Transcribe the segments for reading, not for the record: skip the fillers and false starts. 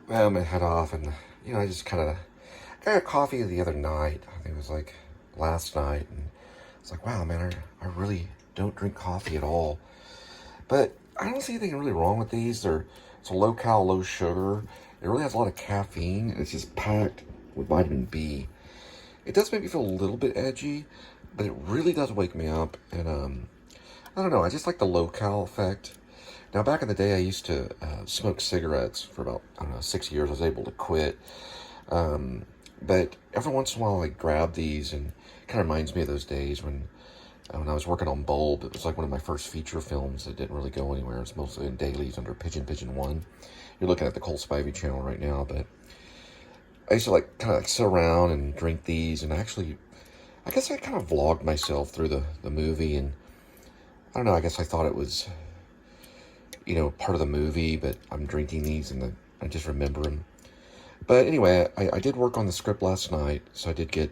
I'm gonna head off, and I just kind of got a coffee the other night. I think it was like last night, and it's like, wow, man, I really don't drink coffee at all. But I don't see anything really wrong with these. It's a low-cal, low-sugar. It really has a lot of caffeine, and it's just packed with vitamin B. It does make me feel a little bit edgy, but it really does wake me up. And I don't know, I just like the low-cal effect. Now, back in the day, I used to smoke cigarettes for about, 6 years. I was able to quit. But every once in a while, I grab these, and it kind of reminds me of those days when I was working on Bulb. It was like one of my first feature films that didn't really go anywhere. It's mostly in dailies under Pigeon 1. You're looking at the Cole Spivey channel right now, but I used to kind of sit around and drink these, and I guess I kind of vlogged myself through the movie, and I don't know, I guess I thought it was, part of the movie, but I'm drinking these and I just remember them. But anyway, I did work on the script last night, so I did get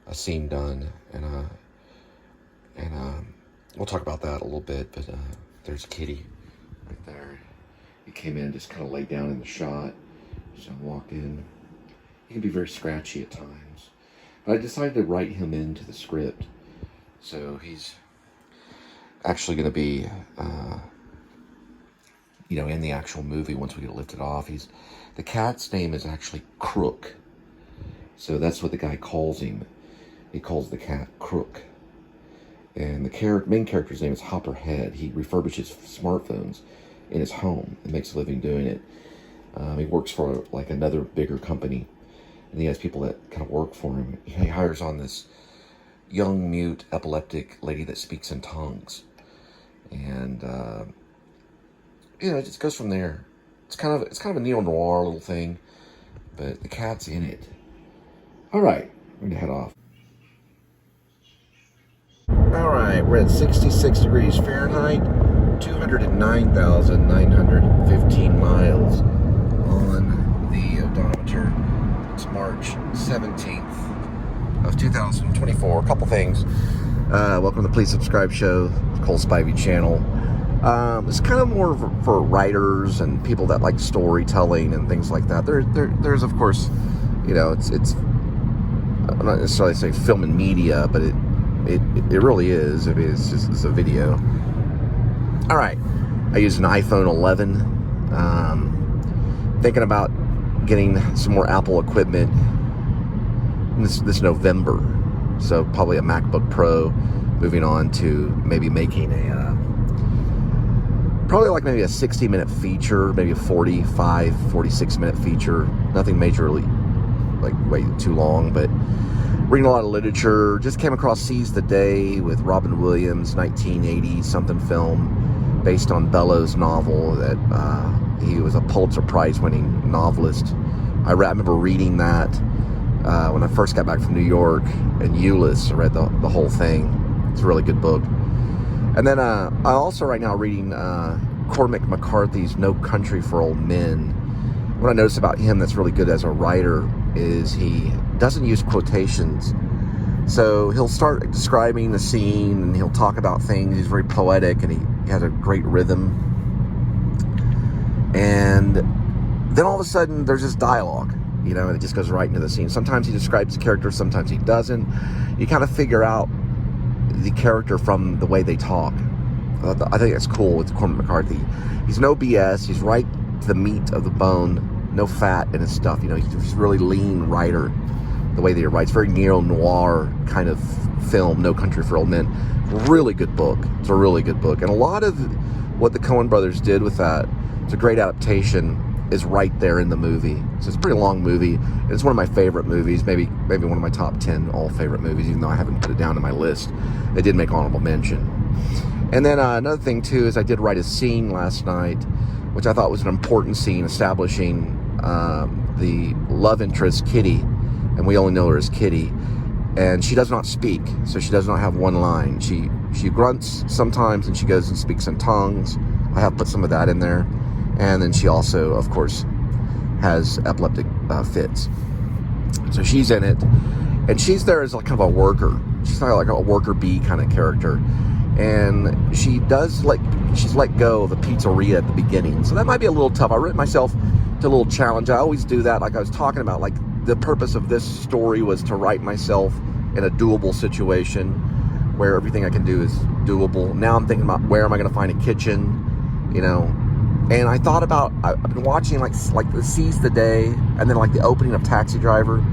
a scene done, and we'll talk about that a little bit. But there's Kitty right there. He came in, just kind of laid down in the shot. So I walked in. He can be very scratchy at times, but I decided to write him into the script, so he's actually going to be, in the actual movie once we get it lifted off. The cat's name is actually Crook, so that's what the guy calls him. He calls the cat Crook. And the main character's name is Hopperhead. He refurbishes smartphones in his home and makes a living doing it. He works for another bigger company, and he has people that kind of work for him. He hires on this young, mute, epileptic lady that speaks in tongues. And, it just goes from there. It's kind of a neo-noir little thing, but the cat's in it. All right, we're gonna head off. All right, we're at 66 degrees Fahrenheit, 209,915 miles on the odometer. It's March 17th of 2024. A couple things. Welcome to the Please Subscribe Show, Cole Spivey channel. It's kind of more for writers and people that like storytelling and things like that. There's of course, it's I'm not necessarily saying film and media, but it really is. It's a video. All right, I use an iPhone 11. Thinking about getting some more Apple equipment this November. So probably a MacBook Pro. Moving on to maybe making maybe a 60-minute feature, maybe a 46-minute feature. Nothing majorly way too long, but reading a lot of literature. Just came across Seize the Day with Robin Williams, 1980 something film based on Bellows' novel that he was a Pulitzer Prize winning novelist. I remember reading that when I first got back from New York, and Euless. I read the whole thing. It's a really good book. And then I also right now reading Cormac McCarthy's No Country for Old Men. What I notice about him that's really good as a writer is he doesn't use quotations. So he'll start describing the scene and he'll talk about things. He's very poetic and he has a great rhythm. And then all of a sudden there's this dialogue, and it just goes right into the scene. Sometimes he describes the character, sometimes he doesn't. You kind of figure out the character from the way they talk. I think that's cool with Cormac McCarthy. He's no BS. He's right to the meat of the bone. No fat in his stuff. He's a really lean writer. The way that he writes, very neo-noir kind of film. No Country for Old Men. Really good book. It's a really good book. And a lot of what the Coen brothers did with that, it's a great adaptation, is right there in the movie. So it's a pretty long movie. And it's one of my favorite movies. Maybe one of my top 10 all favorite movies, even though I haven't put it down in my list. It did make honorable mention. And then another thing too is I did write a scene last night, which I thought was an important scene, establishing the love interest Kitty, and we only know her as Kitty, and she does not speak, so she does not have one line. She grunts sometimes, and she goes and speaks in tongues. I have put some of that in there, and then she also, of course, has epileptic fits. So she's in it, and she's there as kind of a worker. She's not like a worker bee kind of character. And she's let go of a pizzeria at the beginning. So that might be a little tough. I wrote myself to a little challenge. I always do that, like I was talking about. Like, the purpose of this story was to write myself in a doable situation where everything I can do is doable. Now I'm thinking about, where am I going to find a kitchen, you know? And I thought about, I've been watching like the Seize the Day, and then like the opening of Taxi Driver.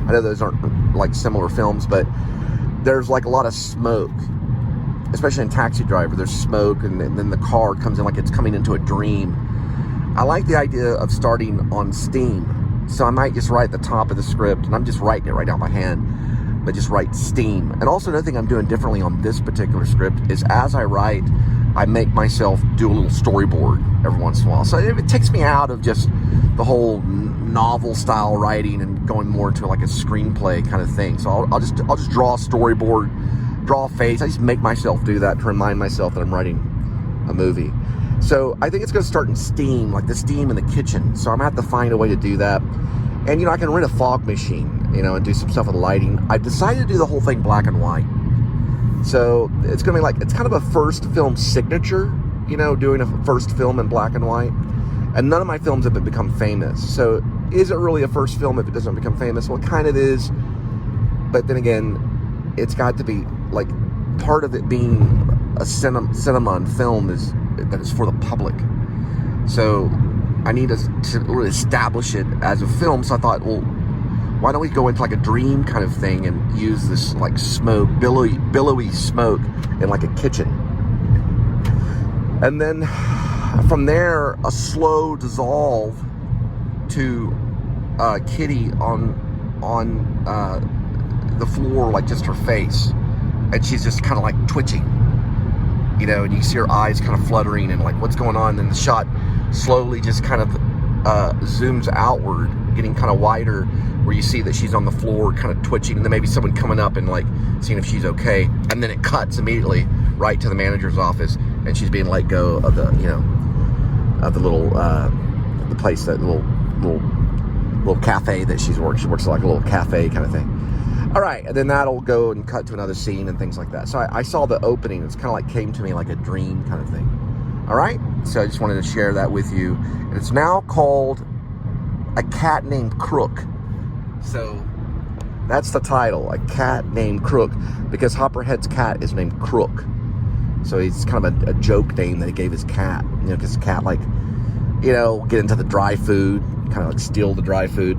I know those aren't like similar films, but there's like a lot of smoke, especially in Taxi Driver. There's smoke, and then the car comes in like it's coming into a dream. I like the idea of starting on steam. So I might just write the top of the script, and I'm just writing it right down by hand, but just write steam. And also another thing I'm doing differently on this particular script is, as I write, I make myself do a little storyboard every once in a while. So it takes me out of just the whole novel style writing and going more into like a screenplay kind of thing. So I'll just draw a storyboard, draw a face. I just make myself do that to remind myself that I'm writing a movie. So I think it's going to start in steam, like the steam in the kitchen. So I'm going to have to find a way to do that. And, you know, I can rent a fog machine, you know, and do some stuff with lighting. I decided to do the whole thing black and white. So it's going to be like, it's kind of a first film signature, you know, doing a first film in black and white. And none of my films have become famous. So is it really a first film if it doesn't become famous? Well, it kind of is. But then again, it's got to be, like, part of it being a cinema and film is that it's for the public. So I need to really establish it as a film. So I thought, well, why don't we go into like a dream kind of thing and use this like smoke, billowy smoke in like a kitchen. And then from there, a slow dissolve to Kitty on the floor, like just her face. And she's just kind of like twitching, you know, and you see her eyes kind of fluttering and like, what's going on? And the shot slowly just kind of zooms outward, getting kind of wider, where you see that she's on the floor kind of twitching, and then maybe someone coming up and like seeing if she's okay. And then it cuts immediately right to the manager's office, and she's being let go of the, you know, of the little, the place, that little cafe that she's working. She works at like a little cafe kind of thing. All right, and then that'll go and cut to another scene and things like that. So I saw the opening. It's kind of like came to me like a dream kind of thing. All right, so I just wanted to share that with you. And it's now called A Cat Named Crook. So that's the title, A Cat Named Crook, because Hopperhead's cat is named Crook. So he's kind of a joke name that he gave his cat, you know, because his cat, like, you know, get into the dry food, kind of like steal the dry food,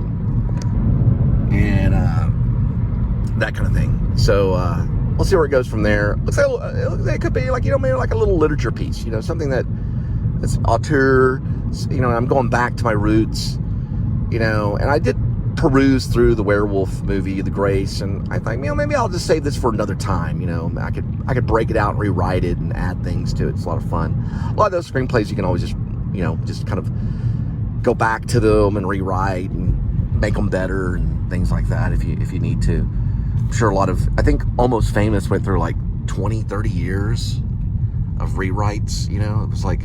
and that kind of thing. So we'll see where it goes from there. Looks like it could be like, you know, maybe like a little literature piece, you know, something that's auteur, you know. I'm going back to my roots, you know, and I did peruse through the werewolf movie, The Grace, and I thought, you know, maybe I'll just save this for another time. You know, I could break it out and rewrite it and add things to it. It's a lot of fun. A lot of those screenplays you can always just, you know, just kind of go back to them and rewrite and make them better and things like that if you need to. I'm sure a lot of, I think Almost Famous went through like 20-30 years of rewrites. You know, it was like,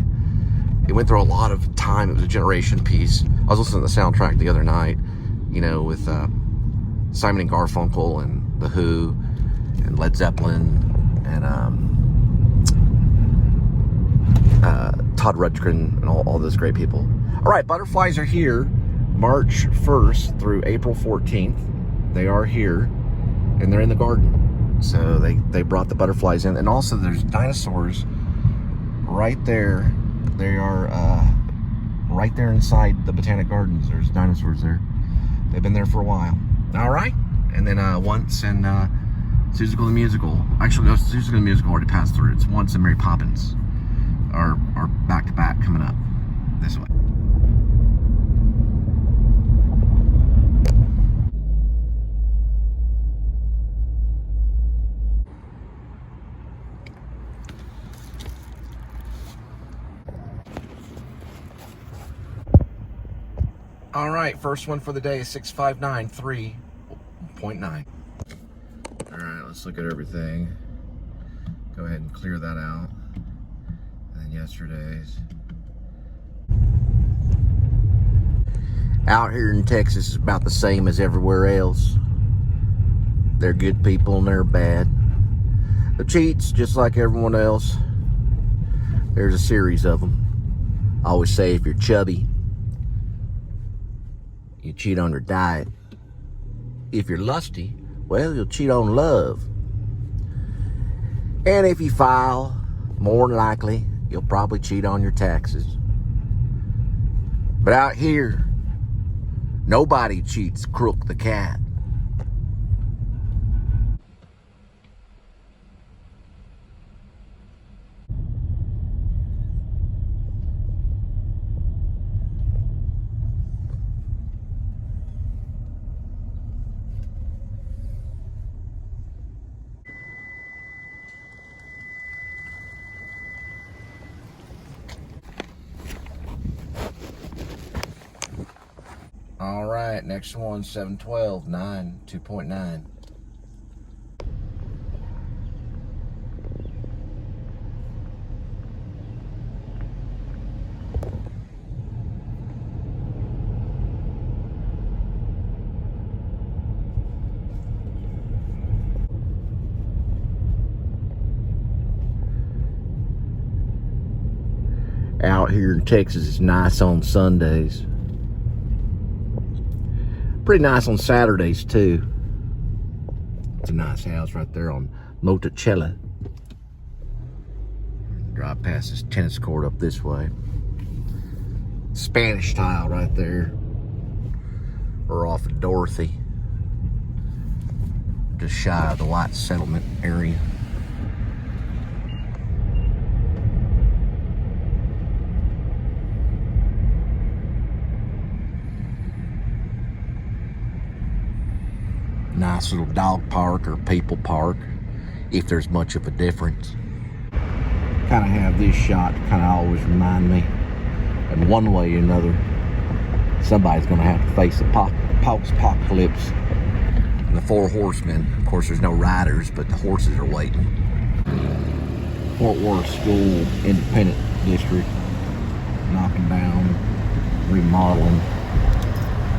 it went through a lot of time. It was a generation piece. I was listening to the soundtrack the other night, you know, with Simon and Garfunkel and The Who and Led Zeppelin and Todd Rundgren and all those great people. All right, butterflies are here March 1st through April 14th. They are here, and they're in the garden. So they brought the butterflies in. And also there's dinosaurs right there. They are right there inside the Botanic Gardens. There's dinosaurs there. They've been there for a while. All right. And then once in Susical the Musical. Actually, no, Susical the Musical already passed through. It's Once and Mary Poppins are back-to-back coming up this way. All right, first one for the day is 6593.9. All right, let's look at everything. Go ahead and clear that out. And then yesterday's. Out here in Texas is about the same as everywhere else. They're good people and they're bad. The cheats, just like everyone else. There's a series of them. I always say if you're chubby, You cheat on your diet. If you're lusty, well, you'll cheat on love. And if you file, more than likely, you'll probably cheat on your taxes. But out here, nobody cheats Crook the cat. All right, next one, 712, 9, 2.9. Out here in Texas, it's nice on Sundays. Pretty nice on Saturdays too. It's a nice house right there on Monticello. Drive past this tennis court up this way. Spanish tile right there. We're off of Dorothy. Just shy of the white settlement area. Nice little dog park or people park, if there's much of a difference. Kind of have this shot to kind of always remind me, in one way or another, somebody's going to have to face the post-apocalypse. And the four horsemen, of course there's no riders, but the horses are waiting. Fort Worth School Independent District, knocking down, remodeling,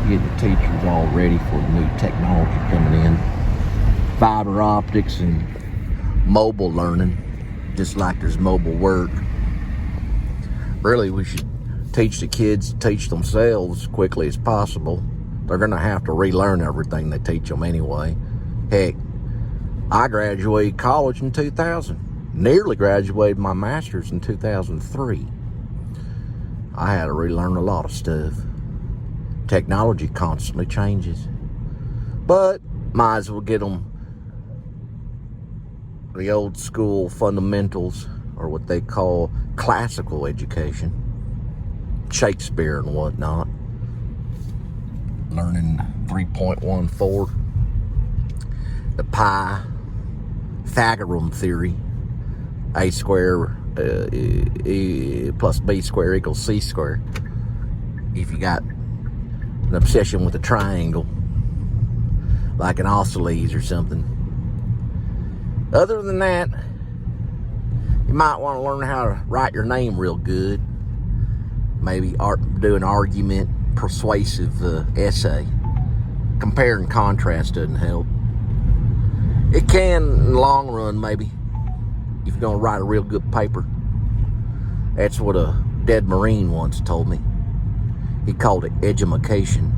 getting the teachers all ready for the new technology coming in. Fiber optics and mobile learning, just like there's mobile work. Really, we should teach the kids to teach themselves as quickly as possible. They're going to have to relearn everything they teach them anyway. Heck, I graduated college in 2000. Nearly graduated my master's in 2003. I had to relearn a lot of stuff. Technology constantly changes, but might as well get them the old school fundamentals, or what they call classical education, Shakespeare and whatnot. Learning 3.14, the Pythagorean theory, a square plus b square equals c square. If you got an obsession with a triangle, like an isosceles or something. Other than that, you might want to learn how to write your name real good. Maybe do an argument, persuasive essay. Compare and contrast doesn't help. It can in the long run, maybe, if you're going to write a real good paper. That's what a dead Marine once told me. He called it edumacation.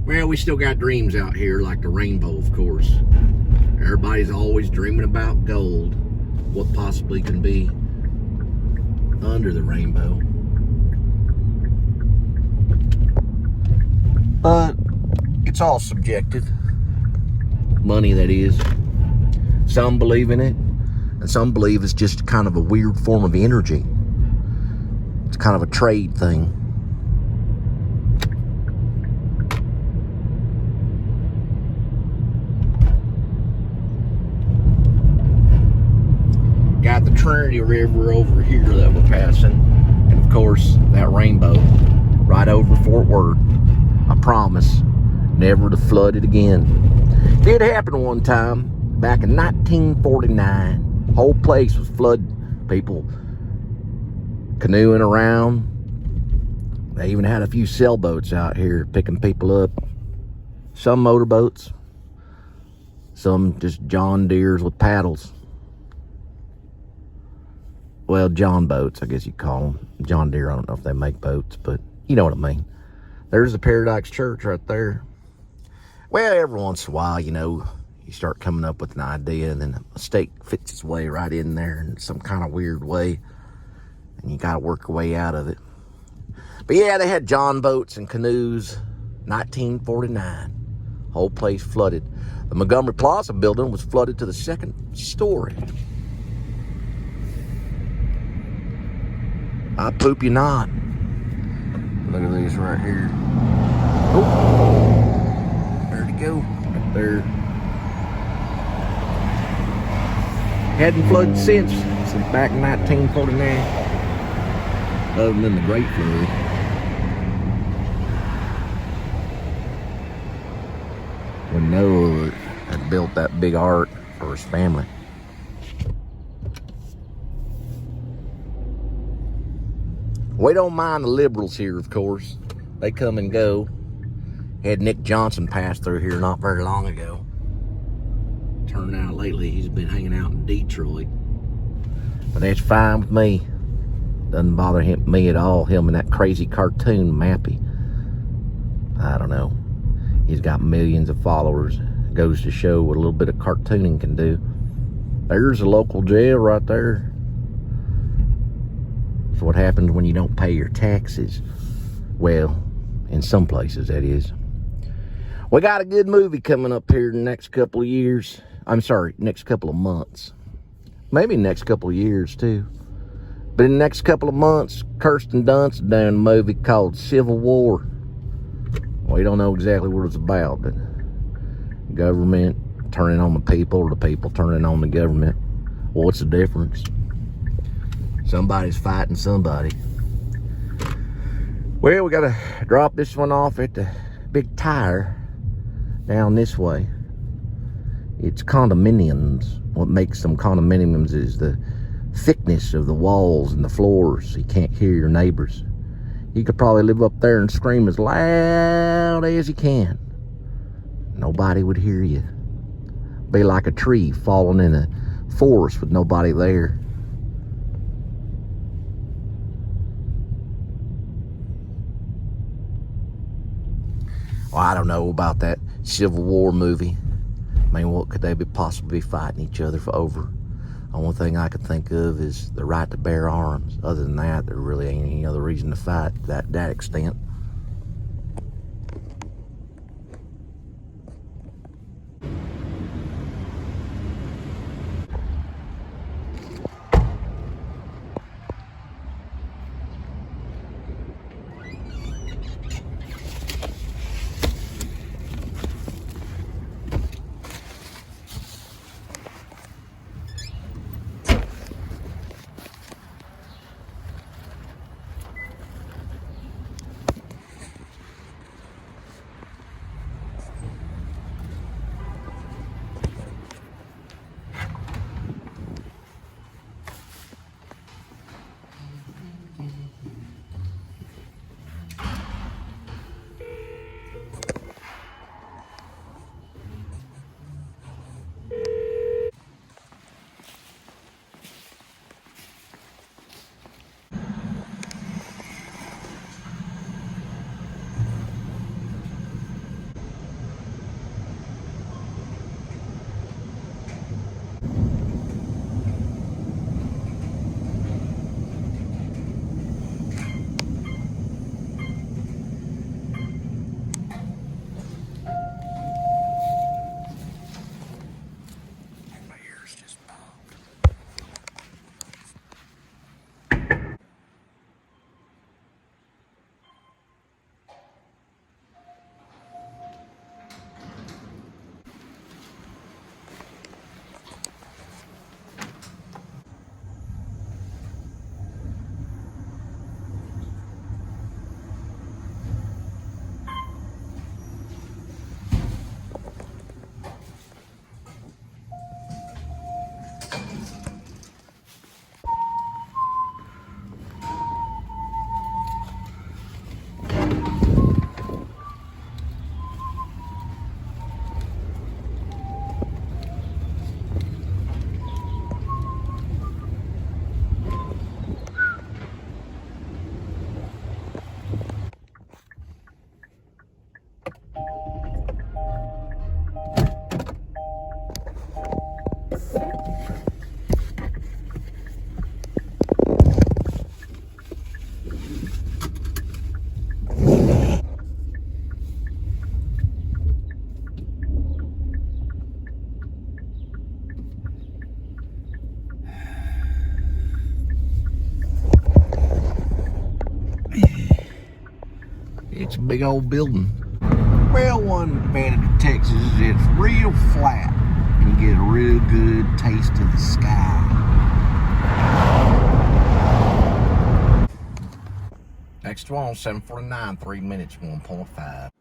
Well, we still got dreams out here, like the rainbow, of course. Everybody's always dreaming about gold, what possibly can be under the rainbow. But it's all subjective. Money, that is. Some believe in it, and some believe it's just kind of a weird form of energy. It's kind of a trade thing. Got the Trinity River over here that we're passing, and of course that rainbow right over Fort Worth. I promise never to flood it again. Did happen one time back in 1949. Whole place was flooded. People canoeing around. They even had a few sailboats out here picking people up. Some motorboats, some just John Deeres with paddles. well, John boats, I guess you call them. John Deere, I don't know if they make boats, but you know what I mean. There's the Paradise Church right there. Well, every once in a while, you know, you start coming up with an idea, and then a mistake fits its way right in there in some kind of weird way, and you got to work your way out of it. But yeah, they had John boats and canoes, 1949. Whole place flooded. The Montgomery Plaza building was flooded to the second story. I poop you not. Look at these right here. Oh, there to go, right there. Hadn't flooded since back in 1949, other than the Great Flood. When Noah had built that big ark for his family. We don't mind the liberals here, of course. They come and go. Had Nick Johnson pass through here not very long ago. Turned out lately he's been hanging out in Detroit. But that's fine with me. Doesn't bother me at all. Him and that crazy cartoon Mappy. I don't know. He's got millions of followers. Goes to show what a little bit of cartooning can do. There's a local jail right there. That's what happens when you don't pay your taxes. Well, in some places that is. We got a good movie coming up here in the next couple of years. I'm sorry, next couple of months. Maybe next couple of years too. But in the next couple of months, Kirsten Dunst done a movie called Civil War. We don't know exactly what it's about, but government turning on the people, or the people turning on the government. What's the difference? Somebody's fighting somebody. Well, we gotta drop this one off at the big tire down this way. It's condominiums. What makes them condominiums is the thickness of the walls and the floors, so you can't hear your neighbors. You could probably live up there and scream as loud as you can. Nobody would hear you. Be like a tree falling in a forest with nobody there. Well, I don't know about that Civil War movie. I mean, what could they possibly be fighting each other for over? The only thing I could think of is the right to bear arms. Other than that, there really ain't any other reason to fight that extent. It's a big old building. Well, one advantage of Texas is it's real flat. And you get a real good taste of the sky. Next one, 749, 3 minutes, 1.5.